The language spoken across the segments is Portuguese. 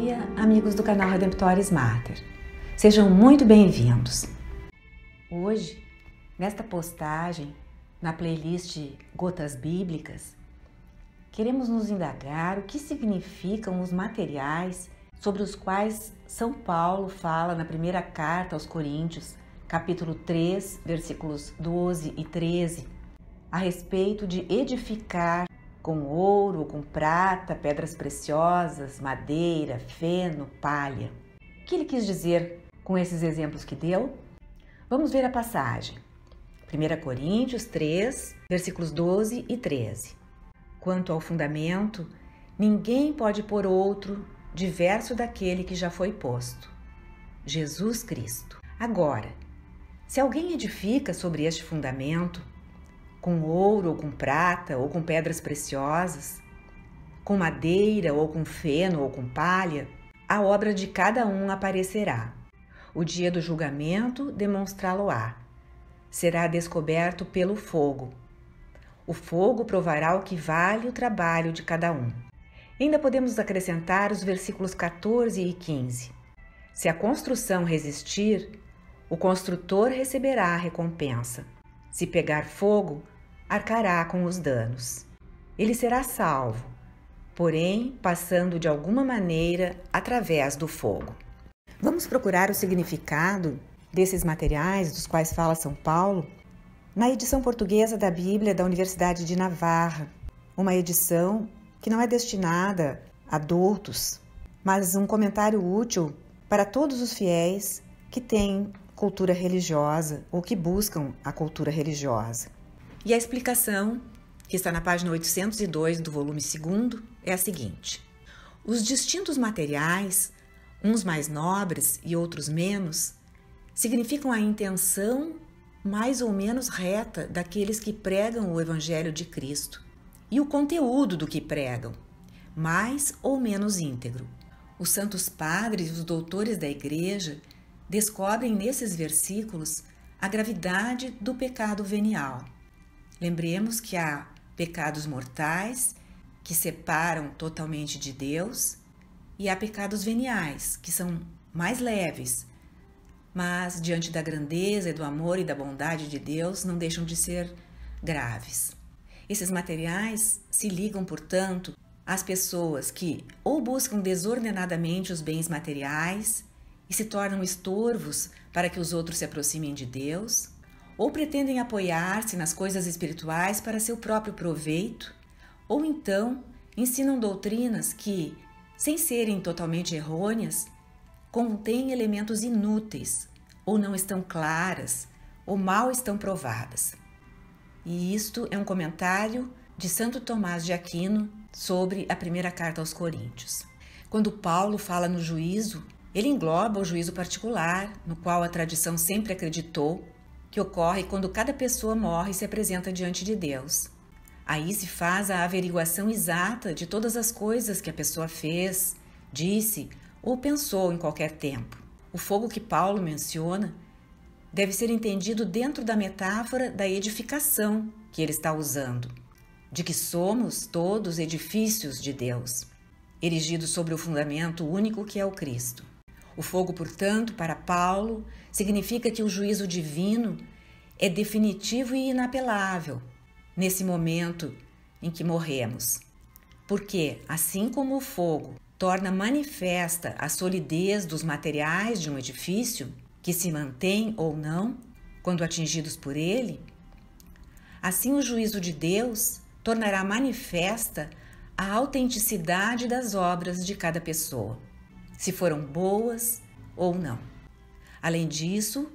dia, amigos do canal Redemptoris Mater. Sejam muito bem-vindos. Hoje, nesta postagem, na playlist Gotas Bíblicas, queremos nos indagar o que significam os materiais sobre os quais São Paulo fala na primeira carta aos Coríntios, capítulo 3, versículos 12 e 13, a respeito de edificar com ouro ou com prata, pedras preciosas, madeira, feno, palha. O que ele quis dizer com esses exemplos que deu? Vamos ver a passagem. 1 Coríntios 3, versículos 12 e 13. Quanto ao fundamento, ninguém pode pôr outro diverso daquele que já foi posto, Jesus Cristo. Agora, se alguém edifica sobre este fundamento, com ouro ou com prata ou com pedras preciosas, com madeira ou com feno ou com palha, a obra de cada um aparecerá. O dia do julgamento demonstrá-lo-á. Será descoberto pelo fogo. O fogo provará o que vale o trabalho de cada um. Ainda podemos acrescentar os versículos 14 e 15. Se a construção resistir, o construtor receberá a recompensa. Se pegar fogo, arcará com os danos. Ele será salvo, porém passando de alguma maneira através do fogo. Vamos procurar o significado desses materiais dos quais fala São Paulo na edição portuguesa da Bíblia da Universidade de Navarra, uma edição que não é destinada a adultos, mas um comentário útil para todos os fiéis que têm cultura religiosa ou que buscam a cultura religiosa. E a explicação, que está na página 802 do volume 2º, é a seguinte: os distintos materiais, uns mais nobres e outros menos, significam a intenção mais ou menos reta daqueles que pregam o Evangelho de Cristo e o conteúdo do que pregam, mais ou menos íntegro. Os santos padres e os doutores da Igreja descobrem nesses versículos a gravidade do pecado venial. Lembremos que há pecados mortais, que separam totalmente de Deus, e há pecados veniais, que são mais leves, mas diante da grandeza e do amor e da bondade de Deus não deixam de ser graves. Esses materiais se ligam, portanto, às pessoas que ou buscam desordenadamente os bens materiais e se tornam estorvos para que os outros se aproximem de Deus, ou pretendem apoiar-se nas coisas espirituais para seu próprio proveito, ou então ensinam doutrinas que, sem serem totalmente errôneas, contêm elementos inúteis, ou não estão claras, ou mal estão provadas. E isto é um comentário de Santo Tomás de Aquino sobre a primeira carta aos Coríntios. Quando Paulo fala no juízo, ele engloba o juízo particular, no qual a tradição sempre acreditou que ocorre quando cada pessoa morre e se apresenta diante de Deus. Aí se faz a averiguação exata de todas as coisas que a pessoa fez, disse ou pensou em qualquer tempo. O fogo que Paulo menciona deve ser entendido dentro da metáfora da edificação que ele está usando, de que somos todos edifícios de Deus, erigidos sobre o fundamento único que é o Cristo. O fogo, portanto, para Paulo, significa que o juízo divino é definitivo e inapelável nesse momento em que morremos. Porque, assim como o fogo torna manifesta a solidez dos materiais de um edifício, que se mantém ou não quando atingidos por ele, assim o juízo de Deus tornará manifesta a autenticidade das obras de cada pessoa, se foram boas ou não. Além disso,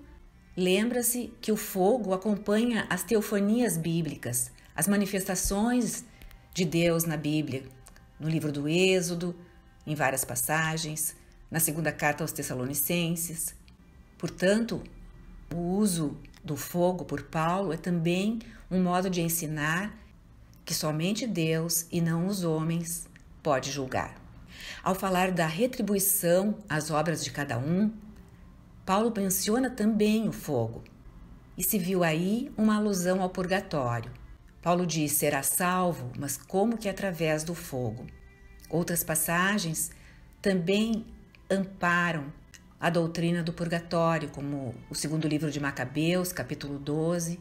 lembra-se que o fogo acompanha as teofanias bíblicas, as manifestações de Deus na Bíblia, no livro do Êxodo, em várias passagens, na segunda carta aos Tessalonicenses. Portanto, o uso do fogo por Paulo é também um modo de ensinar que somente Deus e não os homens pode julgar. Ao falar da retribuição às obras de cada um, Paulo menciona também o fogo, e se viu aí uma alusão ao purgatório. Paulo diz: será salvo, mas como que através do fogo. Outras passagens também amparam a doutrina do purgatório, como o segundo livro de Macabeus, capítulo 12,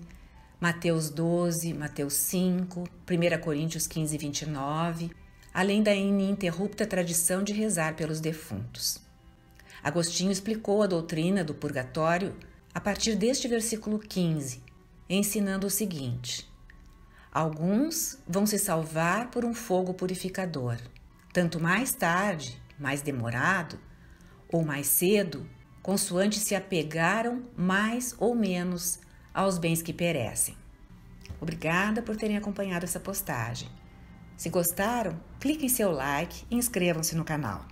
Mateus 12, Mateus 5, 1 Coríntios 15, 29, além da ininterrupta tradição de rezar pelos defuntos. Agostinho explicou a doutrina do purgatório a partir deste versículo 15, ensinando o seguinte: alguns vão se salvar por um fogo purificador. Tanto mais tarde, mais demorado, ou mais cedo, consoante se apegaram mais ou menos aos bens que perecem. Obrigada por terem acompanhado essa postagem. Se gostaram, clique em seu like e inscrevam-se no canal.